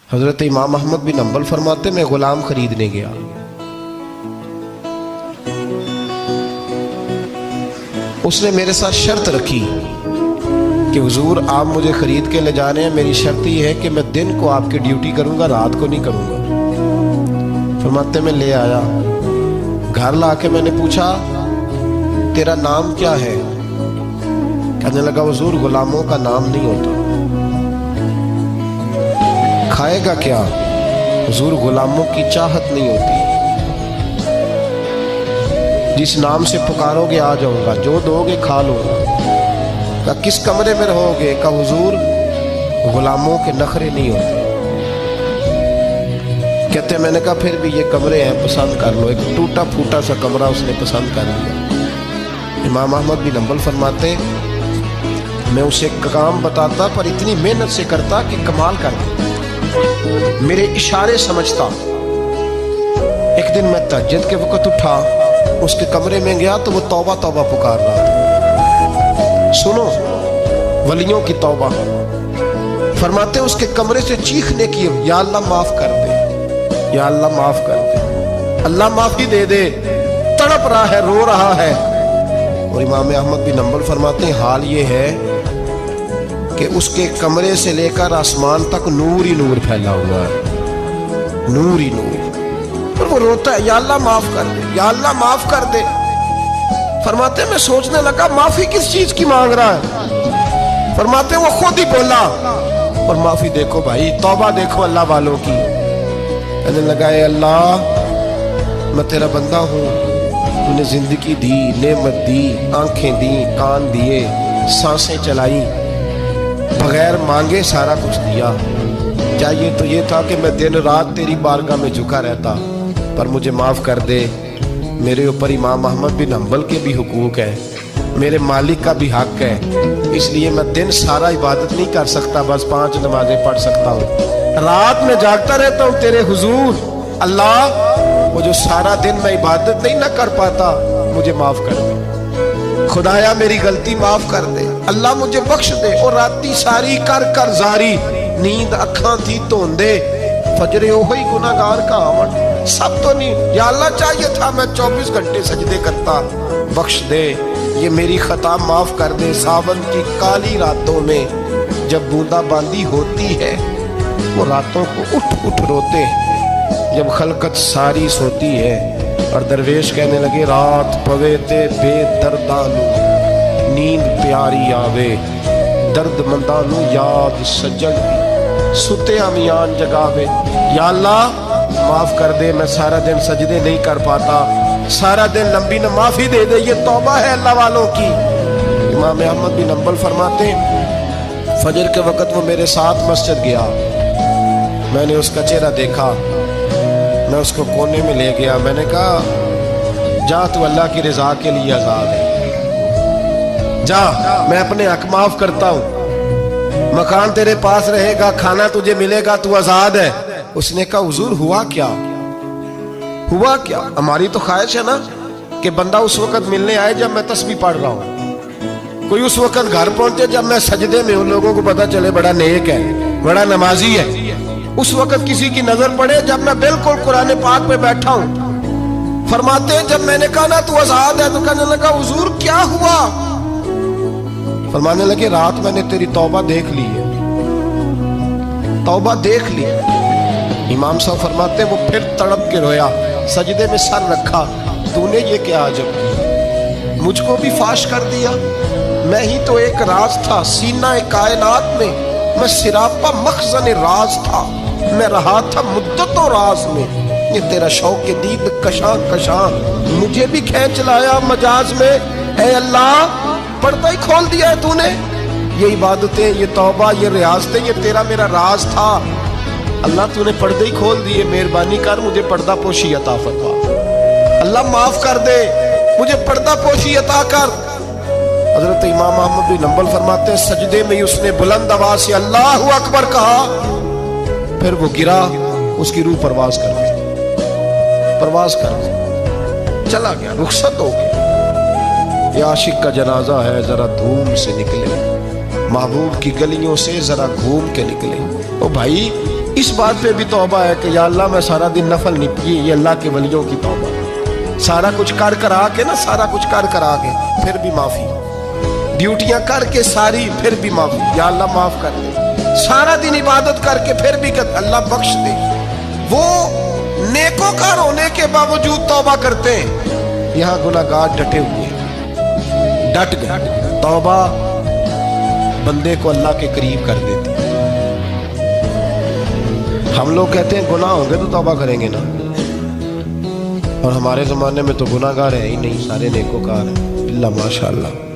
حضرت امام احمد بن حنبل فرماتے میں غلام خریدنے گیا، اس نے میرے ساتھ شرط رکھی کہ حضور آپ مجھے خرید کے لے جا رہے ہیں، میری شرط یہ ہے کہ میں دن کو آپ کی ڈیوٹی کروں گا، رات کو نہیں کروں گا۔ فرماتے میں لے آیا، گھر لا کے میں نے پوچھا تیرا نام کیا ہے؟ کہنے لگا حضور غلاموں کا نام نہیں ہوتا۔ کھائے گا کیا؟ حضور غلاموں کی چاہت نہیں ہوتی، جس نام سے پکارو گے آ جاؤں گا، جو دو گے کھا لوں گا۔ کہا کس کمرے میں رہو گے؟ کہا حضور غلاموں کے نخرے نہیں ہوتے۔ کہتے میں نے کہا پھر بھی یہ کمرے ہیں پسند کر لو۔ ایک ٹوٹا پھوٹا سا کمرہ اس نے پسند کر لیا۔ امام احمد بن حنبل فرماتے میں اسے کام بتاتا پر اتنی محنت سے کرتا کہ کمال کرتا، میرے اشارے سمجھتا۔ ایک دن میں تہجد کے وقت اٹھا، اس کے کمرے میں گیا تو وہ توبہ توبہ پکار رہا تھا۔ سنو ولیوں کی توبہ۔ فرماتے اس کے کمرے سے چیخنے کی، یا اللہ معاف کر دے، یا اللہ معاف کر دے، اللہ معافی دے دے، تڑپ رہا ہے، رو رہا ہے۔ اور امام احمد بن حنبل فرماتے ہیں حال یہ ہے کہ اس کے کمرے سے لے کر آسمان تک نور ہی نور پھیلا ہوا ہے، نور ہی نور۔ اور وہ روتا ہے یا اللہ معاف کر دے، یا اللہ معاف کر دے۔ فرماتے میں سوچنے لگا معافی کس چیز کی مانگ رہا ہے؟ فرماتے وہ خود ہی بولا، اور معافی دیکھو بھائی، توبہ دیکھو اللہ والوں کی۔ کہنے لگا اے اللہ میں تیرا بندہ ہوں، تو نے زندگی دی، نعمت دی، آنکھیں دی، کان دیے، سانسیں چلائی، بغیر مانگے سارا کچھ دیا۔ چاہیے تو یہ تھا کہ میں دن رات تیری بارگاہ میں جھکا رہتا، پر مجھے معاف کر دے۔ میرے اوپر امام احمد بن حنبل کے بھی حقوق ہے، میرے مالک کا بھی حق ہے، اس لیے میں دن سارا عبادت نہیں کر سکتا، بس 5 نمازیں پڑھ سکتا ہوں، رات میں جاگتا رہتا ہوں تیرے حضور۔ اللہ وہ جو سارا دن میں عبادت نہیں نہ کر پاتا مجھے معاف کر دے، خدایا میری غلطی معاف کر دے، اللہ مجھے بخش دے۔ اور راتی ساری کر کر زاری، نیند اکھاں تھی توندے، فجر اوہی گناہگار کا آمن، سب تو نہیں۔ یا اللہ چاہیے تھا میں 24 گھنٹے سجدے کرتا، بخش دے، یہ میری خطا معاف کر دے۔ ساون کی کالی راتوں میں جب بوندا باندی ہوتی ہے، وہ راتوں کو اٹھ اٹھ روتے ہیں، جب خلقت ساری سوتی ہے۔ اور درویش کہنے لگے رات پوے تے بے دردانو، نیند پیاری آوے، درد مندانو یاد سجن دی، ستے امیان جگاوے۔ یا اللہ معاف کر دے، میں سارا دن سجدے نہیں کر پاتا، سارا دن لمبی نہ معافی دے دے، یہ توبہ ہے اللہ والوں کی۔ امام احمد بن حنبل فرماتے فجر کے وقت وہ میرے ساتھ مسجد گیا، میں نے اس کا چہرہ دیکھا، میں اس کو کونے میں لے گیا، میں نے کہا جا تو اللہ کی رضا کے لیے آزاد ہے، جا میں اپنے حق معاف کرتا ہوں، مکان تیرے پاس رہے گا، کھانا تجھے ملے گا، تو آزاد ہے۔ اس نے کہا حضور ہوا کیا؟ ہوا کیا؟ ہماری تو خواہش ہے نا کہ بندہ اس وقت ملنے آئے جب میں تسبیح پڑھ رہا ہوں، کوئی اس وقت گھر پہنچے جب میں سجدے میں ہوں، لوگوں کو پتہ چلے بڑا نیک ہے، بڑا نمازی ہے۔ اس وقت کسی کی نظر پڑے جب میں بالکل قرآن پاک پہ بیٹھا ہوں۔ فرماتے ہیں جب میں نے کہا نا تو آزاد ہے، تو کہنے لگا حضور کیا ہوا؟ فرمانے لگے رات میں نے تیری توبہ دیکھ لی ہے، توبہ دیکھ لی۔ امام صاحب فرماتے وہ پھر تڑپ کے رویا، سجدے میں سر رکھا، تو نے یہ کیا عجب کیا، مجھ کو بھی فاش کر دیا، میں ہی تو ایک راز تھا سینہ کائنات میں، میں سراپا مخزن راز تھا، میں رہا تھا مدتوں راز میں، یہ تیرا شوق دید کشاں کشاں مجھے بھی کھینچ لایا مجاز میں۔ اے اللہ پردہ ہی کھول دیا ہے تو نے، یہ عبادتیں، یہ توبہ، یہ ریاضتیں، یہ تیرا میرا راز تھا، اللہ تو نے پردے ہی کھول دیے، مہربانی کر مجھے پردہ پوشی عطا فرما، اللہ معاف کر دے، مجھے پردہ پوشی عطا کر۔ حضرت امام احمد بن حنبل فرماتے ہیں سجدے میں اس نے بلند آواز سے اللہ اکبر کہا، پھر وہ گرا، اس کی روح پرواز کر گئی، پرواز کر گئی، چلا گیا، رخصت ہو گیا۔ یہ عاشق کا جنازہ ہے، ذرا دھوم سے نکلے، محبوب کی گلیوں سے ذرا گھوم کے نکلے۔ او بھائی اس بات پہ بھی توبہ ہے کہ یا اللہ میں سارا دن نفل نہیں پی، یہ اللہ کے ولیوں کی توبہ، سارا کچھ کر کرا کے نا، سارا کچھ کر کرا کے پھر بھی معافی، ڈیوٹیاں کر کے ساری پھر بھی معافی، یا اللہ معاف کر دے، سارا دن عبادت کر کے پھر بھی کہ اللہ بخش دے۔ وہ نیکوکار ہونے کے باوجود توبہ کرتے ہیں، یہاں گناہگار ڈٹے ہوئے ہیں، ڈٹ گئے۔ توبہ بندے کو اللہ کے قریب کر دیتی ہے۔ ہم لوگ کہتے ہیں گناہ ہوں گے تو توبہ کریں گے نا، اور ہمارے زمانے میں تو گناہگار ہے ہی نہیں، سارے نیکوکار ہیں، اللہ ماشاء اللہ۔